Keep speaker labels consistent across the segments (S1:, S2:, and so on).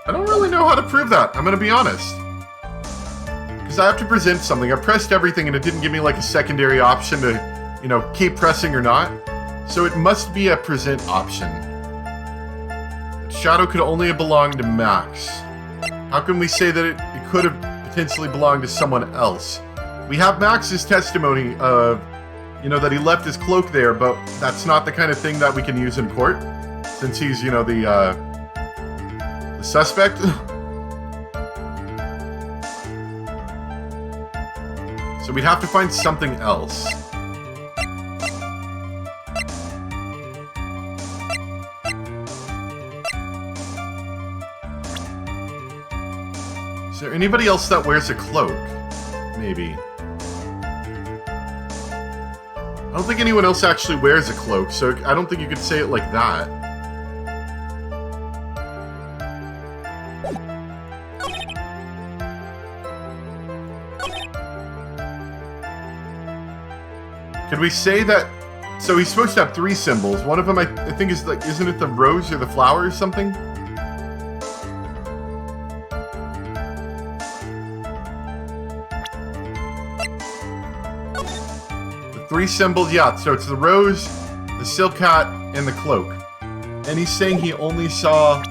S1: I don't really know how to prove that, I'm gonna be honest. Because I have to present something. I pressed everything and it didn't give me like a secondary option to, you know, keep pressing or not. So it must be a present option. Shadow could only have belonged to Max. How can we say that it could have potentially belonged to someone else? We have Max's testimony of, you know, that he left his cloak there, but that's not the kind of thing that we can use in court, since he's, you know, the suspect. So we'd have to find something else. Is there anybody else that wears a cloak? Maybe. I don't think anyone else actually wears a cloak, so I don't think you could say it like that. Could we say that... So he's supposed to have 3 symbols. One of them I think is like... Isn't it the rose or the flower or something? The 3 symbols, yeah. So it's the rose, the silk hat, and the cloak. And he's saying he only saw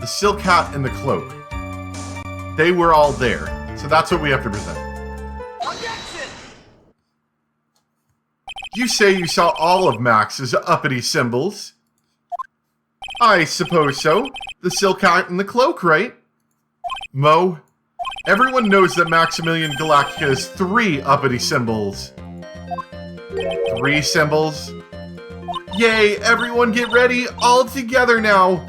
S1: the silk hat and the cloak. They were all there. So that's what we have to present. You say you saw all of Max's uppity symbols. I suppose so. The silk hat and the cloak, right? Mo, everyone knows that Maximilian Galactica has 3 uppity symbols. 3 symbols? Yay, everyone get ready, all together now!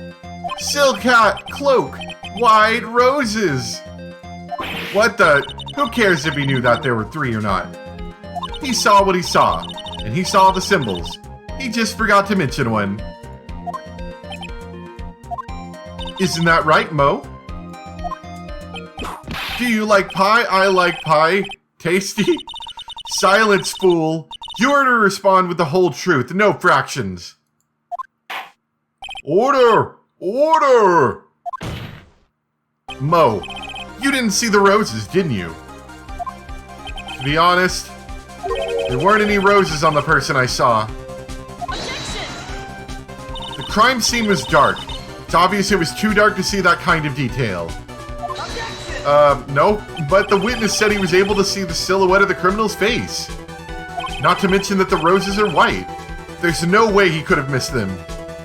S1: Silk hat, cloak, white roses! What the? Who cares if he knew that there were 3 or not? He saw what he saw. And he saw the symbols. He just forgot to mention one. Isn't that right, Mo? Do you like pie? I like pie. Tasty? Silence, fool. You are to respond with the whole truth, no fractions. Order! Order! Mo, you didn't see the roses, didn't you? To be honest, there weren't any roses on the person I saw.
S2: Objection!
S1: The crime scene was dark. It's obvious it was too dark to see that kind of detail.
S2: Objection!
S1: No, but the witness said he was able to see the silhouette of the criminal's face. Not to mention that the roses are white. There's no way he could have missed them.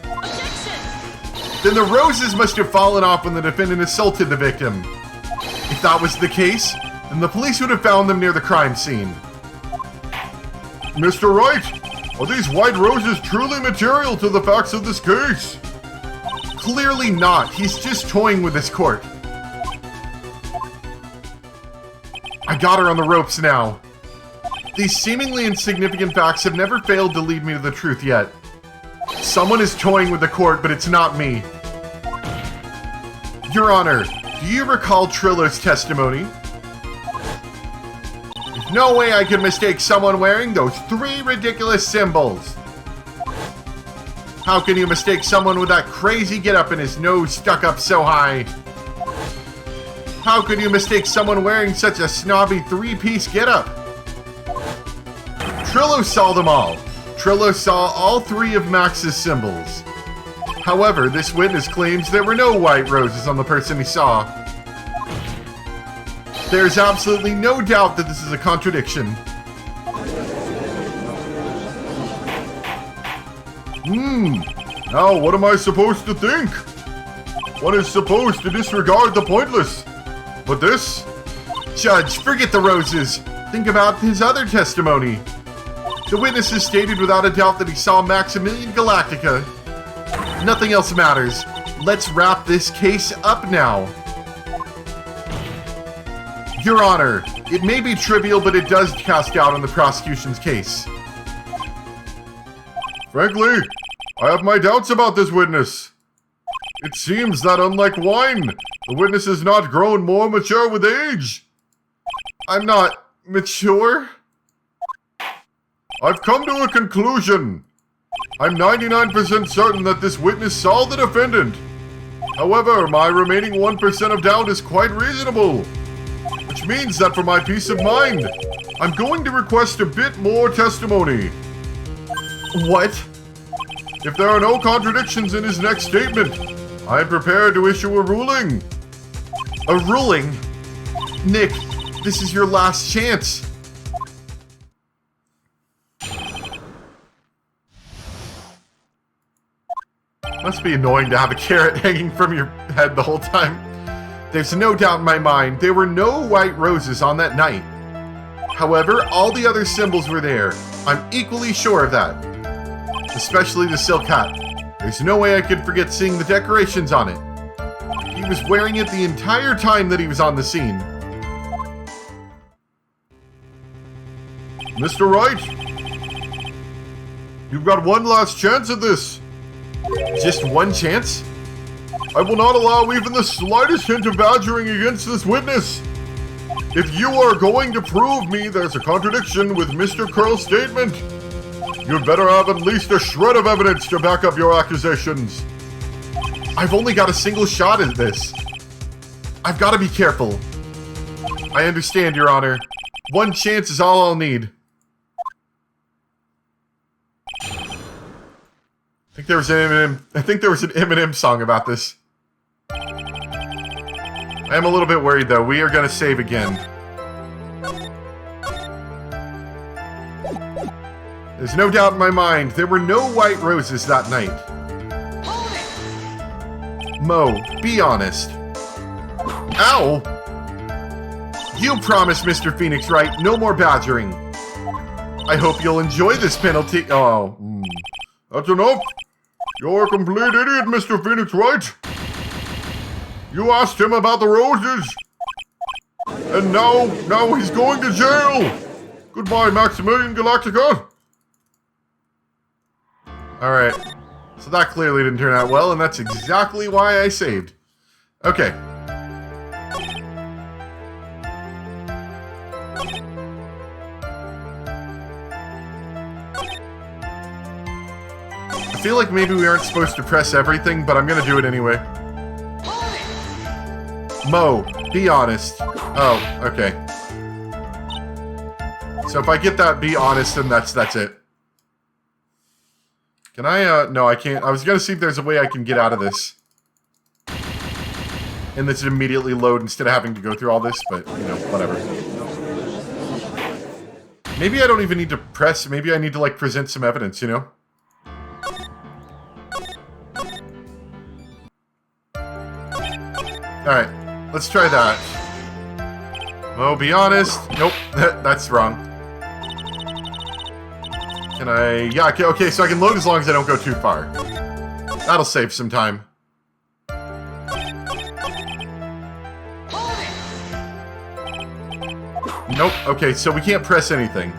S2: Objection!
S1: Then the roses must have fallen off when the defendant assaulted the victim. If that was the case, then the police would have found them near the crime scene. Mr. Wright, are these white roses truly material to the facts of this case? Clearly not. He's just toying with this court. I got her on the ropes now. These seemingly insignificant facts have never failed to lead me to the truth yet. Someone is toying with the court, but it's not me. Your Honor, do you recall Trillo's testimony? There's no way I could mistake someone wearing those 3 ridiculous symbols. How can you mistake someone with that crazy getup and his nose stuck up so high? How could you mistake someone wearing such a snobby 3-piece getup? Trillo saw them all. Trillo saw all 3 of Max's symbols. However, this witness claims there were no white roses on the person he saw. There's absolutely no doubt that this is a contradiction. Now what am I supposed to think? One is supposed to disregard the pointless. But this? Judge, forget the roses. Think about his other testimony. The witness has stated without a doubt that he saw Maximilian Galactica. Nothing else matters. Let's wrap this case up now. Your Honor, it may be trivial, but it does cast doubt on the prosecution's case. Frankly, I have my doubts about this witness. It seems that unlike wine, the witness has not grown more mature with age. I'm not mature? I've come to a conclusion. I'm 99% certain that this witness saw the defendant. However, my remaining 1% of doubt is quite reasonable, which means that for my peace of mind, I'm going to request a bit more testimony. What? If there are no contradictions in his next statement, I am prepared to issue a ruling. A ruling? Nick, this is your last chance. Must be annoying to have a carrot hanging from your head the whole time. There's no doubt in my mind there were no white roses on that night. However, all the other symbols were there. I'm equally sure of that. Especially the silk hat. There's no way I could forget seeing the decorations on it. He was wearing it the entire time that he was on the scene. Mr. Wright, you've got one last chance at this. Just one chance? I will not allow even the slightest hint of badgering against this witness. If you are going to prove me there's a contradiction with Mr. Curl's statement, you'd better have at least a shred of evidence to back up your accusations. I've only got a single shot at this. I've got to be careful. I understand, Your Honor. One chance is all I'll need. I think there was an Eminem song about this. I am a little bit worried though. We are going to save again. There's no doubt in my mind there were no white roses that night. Mo, be honest. Ow! You promised Mr. Phoenix Wright no more badgering. I hope you'll enjoy this penalty. Oh, that's enough. You're a complete idiot, Mr. Phoenix Wright. You asked him about the roses. And now he's going to jail. Goodbye, Maximilian Galactica. Alright. So that clearly didn't turn out well, and that's exactly why I saved. Okay. I feel like maybe we aren't supposed to press everything, but I'm gonna do it anyway. Mo, be honest. Oh, okay. So if I get that be honest, then that's it. Can I, no, I can't. I was gonna see if there's a way I can get out of this. And this immediately load instead of having to go through all this, but, you know, whatever. Maybe I don't even need to press, maybe I need to, like, present some evidence, you know? Alright, let's try that. Mo, be honest. Nope, that's wrong. Can I... Yeah, okay, so I can load as long as I don't go too far. That'll save some time. Nope, okay, so we can't press anything.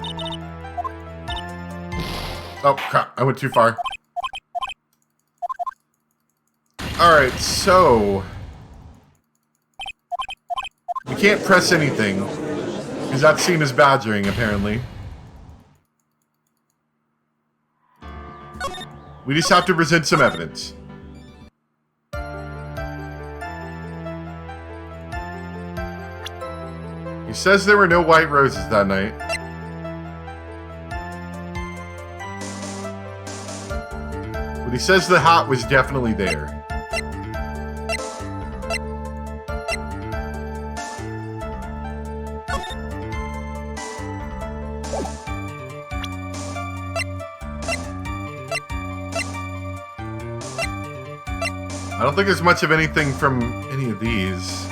S1: Oh, crap, I went too far. Alright, so... we can't press anything, because that's seen as badgering, apparently. We just have to present some evidence. He says there were no white roses that night. But he says the hat was definitely there. I don't think there's much of anything from any of these.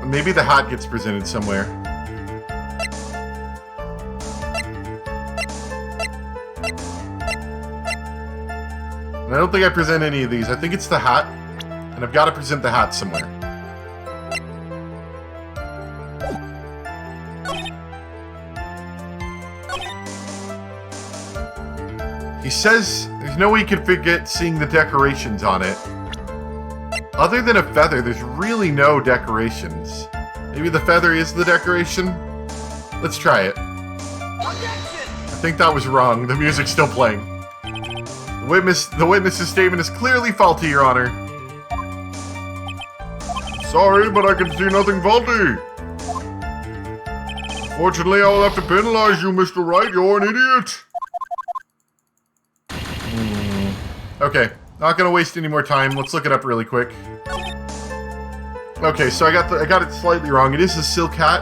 S1: Maybe the hat gets presented somewhere. And I don't think I present any of these. I think it's the hat. And I've got to present the hat somewhere. He says there's no way you could forget seeing the decorations on it. Other than a feather, there's really no decorations. Maybe the feather is the decoration? Let's try it. I think that was wrong. The music's still playing. The witness's statement is clearly faulty, Your Honor. Sorry, but I can see nothing faulty. Fortunately, I will have to penalize you, Mr. Wright. You're an idiot. Okay, not gonna waste any more time. Let's look it up really quick. Okay, so I got it slightly wrong. It is a silk hat,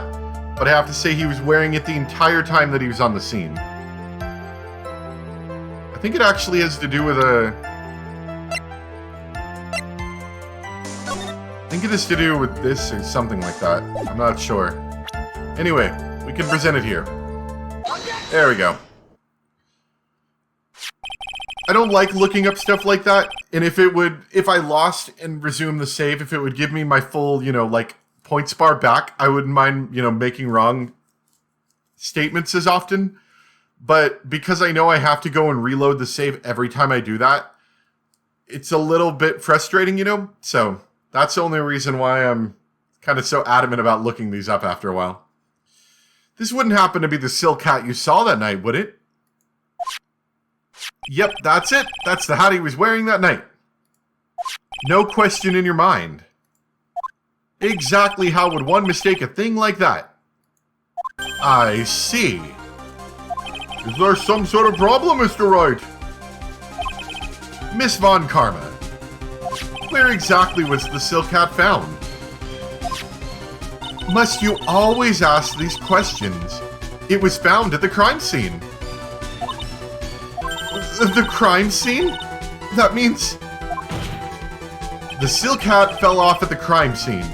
S1: but I have to say he was wearing it the entire time that he was on the scene. I think it actually has to do with I think it has to do with this or something like that. I'm not sure. Anyway, we can present it here. There we go. I don't like looking up stuff like that, and if I lost and resumed the save, if it would give me my full, like, points bar back, I wouldn't mind, making wrong statements as often. But because I know I have to go and reload the save every time I do that, it's a little bit frustrating, So that's the only reason why I'm kind of so adamant about looking these up after a while. This wouldn't happen to be the silk hat you saw that night, would it? Yep, that's it. That's the hat he was wearing that night. No question in your mind. Exactly how would one mistake a thing like that? I see. Is there some sort of problem, Mr. Wright? Miss Von Karma, where exactly was the silk hat found? Must you always ask these questions? It was found at the crime scene. The crime scene? That means... The silk hat fell off at the crime scene.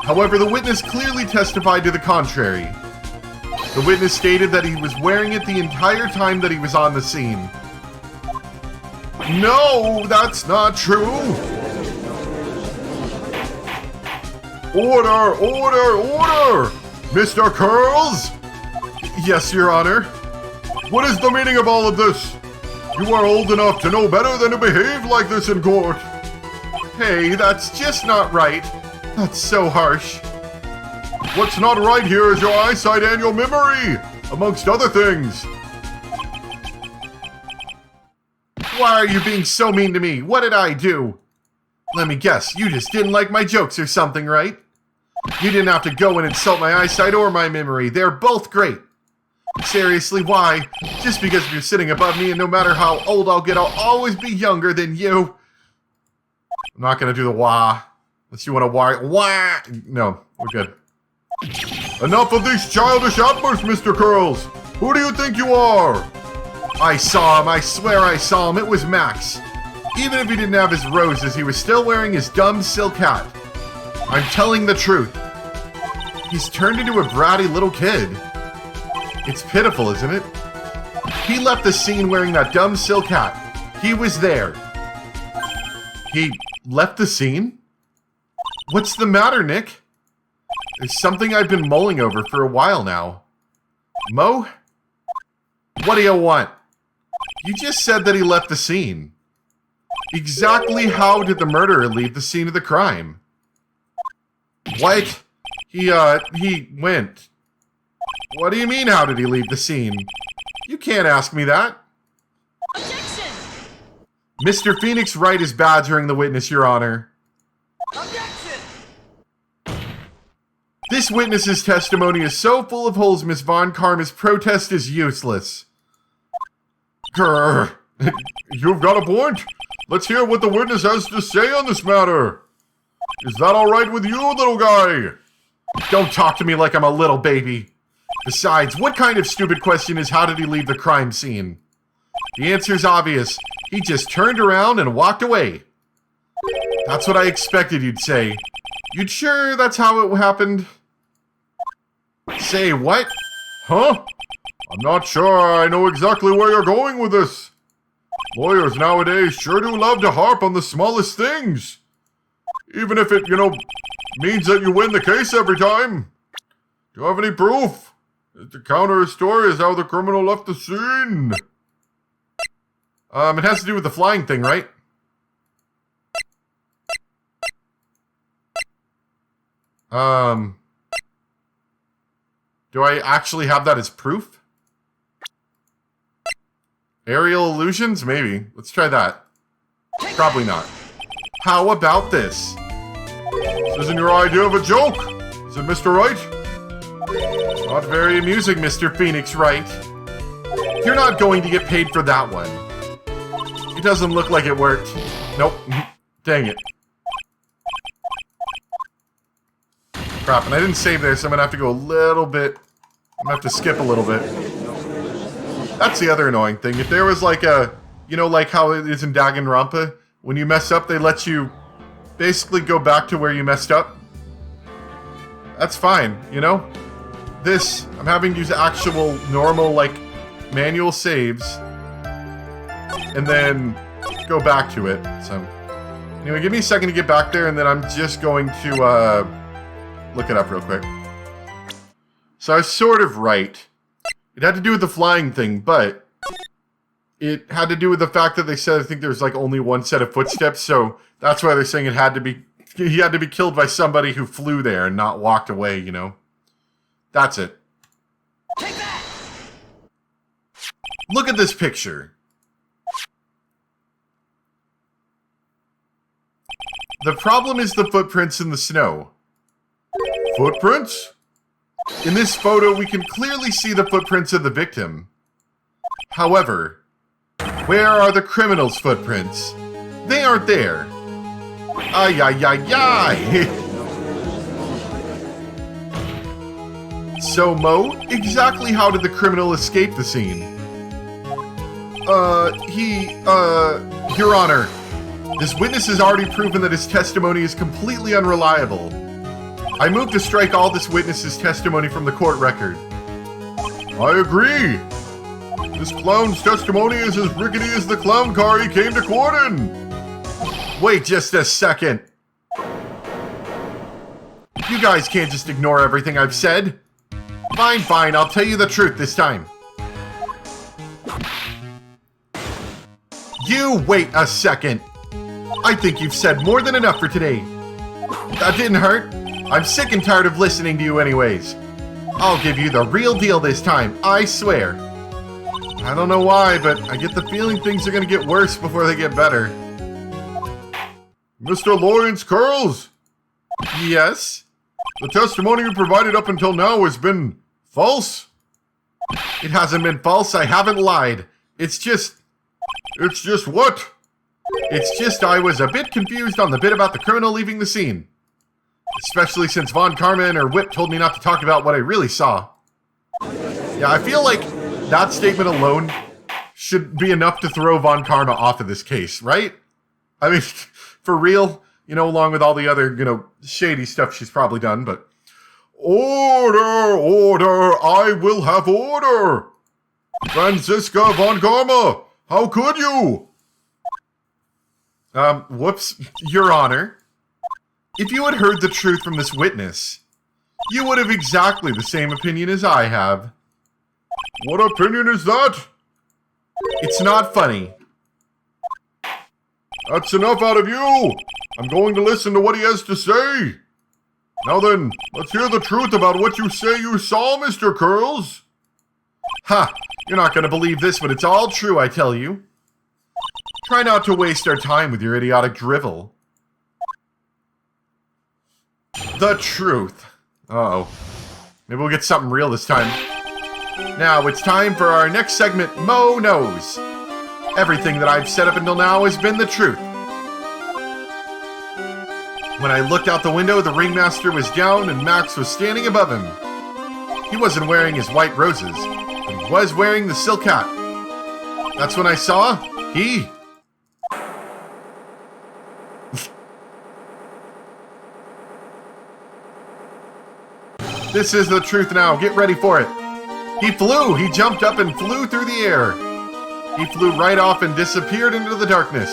S1: However, the witness clearly testified to the contrary. The witness stated that he was wearing it the entire time that he was on the scene. No, that's not true! Order! Order! Order! Mr. Curls? Yes, Your Honor. What is the meaning of all of this? You are old enough to know better than to behave like this in court. Hey, that's just not right. That's so harsh. What's not right here is your eyesight and your memory, amongst other things. Why are you being so mean to me? What did I do? Let me guess, you just didn't like my jokes or something, right? You didn't have to go and insult my eyesight or my memory. They're both great. Seriously, why? Just because you're sitting above me and no matter how old I'll get, I'll always be younger than you. I'm not gonna do the wah. Unless you want to wah. No, we're good. Enough of these childish outbursts, Mr. Curls. Who do you think you are? I saw him. I swear I saw him. It was Max. Even if he didn't have his roses, he was still wearing his dumb silk hat. I'm telling the truth. He's turned into a bratty little kid. It's pitiful, isn't it? He left the scene wearing that dumb silk hat. He was there. He left the scene? What's the matter, Nick? There's something I've been mulling over for a while now. Mo? What do you want? You just said that he left the scene. Exactly how did the murderer leave the scene of the crime? What? He went. What do you mean, how did he leave the scene? You can't ask me that.
S2: Objection!
S1: Mr. Phoenix Wright is badgering the witness, Your Honor.
S2: Objection!
S1: This witness's testimony is so full of holes, Miss Von Karma's protest is useless. Grr. You've got a point. Let's hear what the witness has to say on this matter. Is that all right with you, little guy? Don't talk to me like I'm a little baby. Besides, what kind of stupid question is how did he leave the crime scene? The answer's obvious. He just turned around and walked away. That's what I expected you'd say. You'd sure that's how it happened? Say what?
S3: Huh? I'm not sure I know exactly where you're going with this. Lawyers nowadays sure do love to harp on the smallest things. Even if it, means that you win the case every time. Do you have any proof? To counter his story is how the criminal left the scene.
S1: It has to do with the flying thing, right? Do I actually have that as proof? Aerial illusions? Maybe. Let's try that. Probably not. How about this?
S3: This isn't your idea of a joke. Is it, Mr. Wright?
S1: Not very amusing, Mr. Phoenix Wright. You're not going to get paid for that one. It doesn't look like it worked. Nope. Dang it. Crap, and I didn't save there, so I'm gonna have to go a little bit... I'm gonna have to skip a little bit. That's the other annoying thing. If there was like a... You know, like how it is in Danganronpa? When you mess up, they let you basically go back to where you messed up. That's fine, you know? This, I'm having to use actual, normal, like, manual saves. And then go back to it, so... Anyway, give me a second to get back there, and then I'm just going to, look it up real quick. So I was sort of right. It had to do with the flying thing, but... It had to do with the fact that they said, I think there's, like, only one set of footsteps, so that's why they're saying it had to be... He had to be killed by somebody who flew there and not walked away, you know? That's it.
S2: Take that!
S1: Look at this picture. The problem is the footprints in the snow.
S3: Footprints?
S1: In this photo, we can clearly see the footprints of the victim. However, where are the criminals' footprints? They aren't there. Ay, ay, ay, ay! So, Mo, exactly how did the criminal escape the scene? Your Honor, this witness has already proven that his testimony is completely unreliable. I move to strike all this witness's testimony from the court record.
S3: I agree. This clown's testimony is as rickety as the clown car he came to court in.
S1: Wait just a second. You guys can't just ignore everything I've said. Fine, fine, I'll tell you the truth this time. You wait a second. I think you've said more than enough for today. That didn't hurt. I'm sick and tired of listening to you anyways. I'll give you the real deal this time, I swear. I don't know why, but I get the feeling things are gonna get worse before they get better.
S3: Mr. Lawrence Curls,
S1: Yes?
S3: the testimony you provided up until now has been false.
S1: It hasn't been false, I haven't lied. It's just
S3: what?
S1: It's just I was a bit confused on the bit about the criminal leaving the scene. Especially since Von Karma and her whip told me not to talk about what I really saw. Yeah, I feel like that statement alone should be enough to throw Von Karma off of this case, right? I mean, for real, you know, along with all the other, you know, shady stuff she's probably done, but...
S3: Order, order, I will have order. Franziska Von Karma, how could you?
S1: Whoops, Your Honor. If you had heard the truth from this witness, you would have exactly the same opinion as I have.
S3: What opinion is that?
S1: It's not funny.
S3: That's enough out of you. I'm going to listen to what he has to say. Now then, let's hear the truth about what you say you saw, Mr. Curls.
S1: Ha! You're not going to believe this, but it's all true, I tell you. Try not to waste our time with your idiotic drivel. The truth. Uh-oh. Maybe we'll get something real this time. Now, it's time for our next segment, Mo Knows. Everything that I've said up until now has been the truth. When I looked out the window, the ringmaster was down and Max was standing above him. He wasn't wearing his white roses, but he was wearing the silk hat. That's when I saw he... This is the truth now. Get ready for it. He flew. He jumped up and flew through the air. He flew right off and disappeared into the darkness.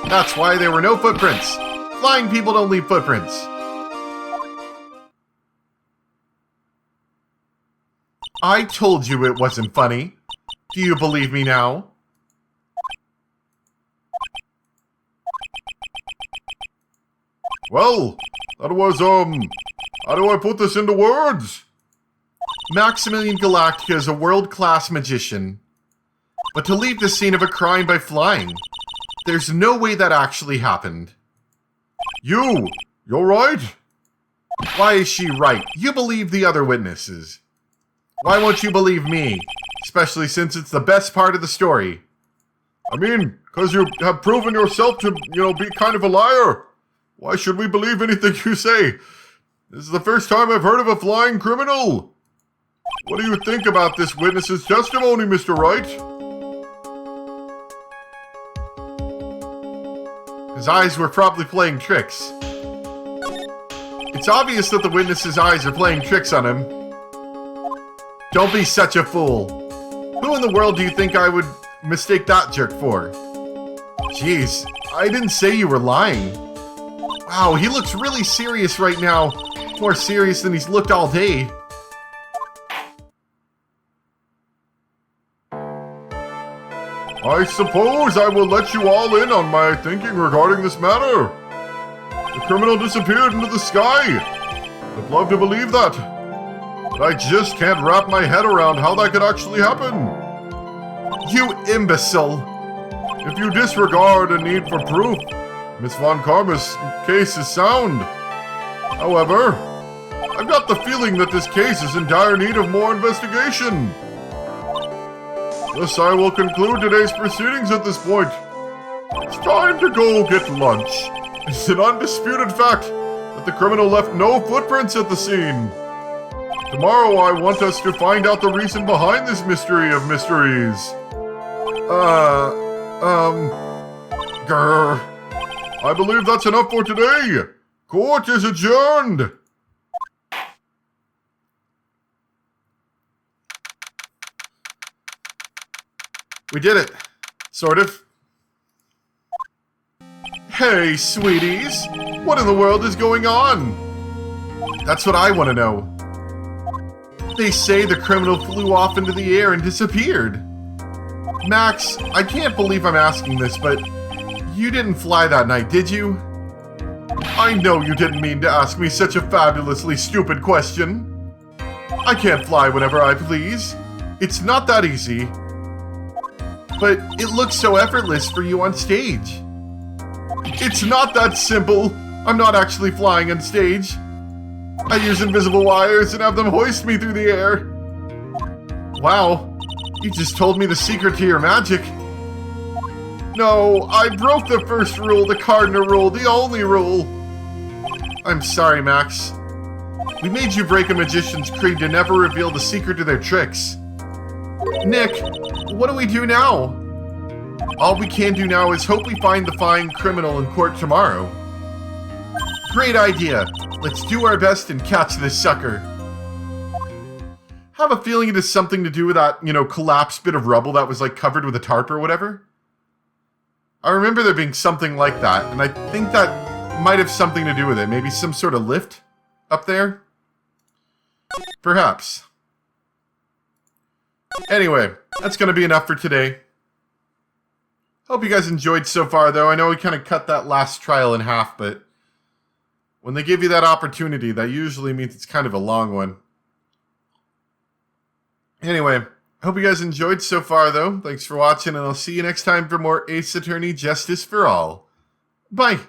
S1: That's why there were no footprints. Flying people don't leave footprints. I told you it wasn't funny. Do you believe me now?
S3: Well, that was, how do I put this into words?
S1: Maximilian Galactica is a world-class magician. But to leave the scene of a crime by flying, there's no way that actually happened.
S3: You're right.
S1: Why is she right? You believe the other witnesses. Why won't you believe me? Especially since it's the best part of the story.
S3: I mean, because you have proven yourself to, be kind of a liar. Why should we believe anything you say? This is the first time I've heard of a flying criminal. What do you think about this witness's testimony, Mr. Wright?
S1: His eyes were probably playing tricks. It's obvious that the witness's eyes are playing tricks on him. Don't be such a fool. Who in the world do you think I would mistake that jerk for? Jeez, I didn't say you were lying. Wow, he looks really serious right now. More serious than he's looked all day.
S3: I suppose I will let you all in on my thinking regarding this matter. The criminal disappeared into the sky. I'd love to believe that. But I just can't wrap my head around how that could actually happen.
S1: You imbecile!
S3: If you disregard a need for proof, Miss Von Karma's case is sound. However, I've got the feeling that this case is in dire need of more investigation. Thus, I will conclude today's proceedings at this point. It's time to go get lunch. It's an undisputed fact that the criminal left no footprints at the scene. Tomorrow, I want us to find out the reason behind this mystery of mysteries. Grr. I believe that's enough for today. Court is adjourned.
S1: We did it. Sort of. Hey, sweeties. What in the world is going on? That's what I want to know. They say the criminal flew off into the air and disappeared. Max, I can't believe I'm asking this, but you didn't fly that night, did you? I know you didn't mean to ask me such a fabulously stupid question. I can't fly whenever I please. It's not that easy. But it looks so effortless for you on stage. It's not that simple. I'm not actually flying on stage. I use invisible wires and have them hoist me through the air. Wow, you just told me the secret to your magic. No, I broke the first rule, the cardinal rule, the only rule. I'm sorry, Max. We made you break a magician's creed to never reveal the secret to their tricks. Nick, what do we do now? All we can do now is hope we find the fine criminal in court tomorrow. Great idea. Let's do our best and catch this sucker. Have a feeling it has something to do with that, collapsed bit of rubble that was covered with a tarp or whatever. I remember there being something like that, and I think that might have something to do with it. Maybe some sort of lift up there? Perhaps. Anyway, that's going to be enough for today. Hope you guys enjoyed so far, though. I know we kind of cut that last trial in half, but when they give you that opportunity, that usually means it's kind of a long one. Anyway, I hope you guys enjoyed so far, though. Thanks for watching, and I'll see you next time for more Ace Attorney Justice for All. Bye!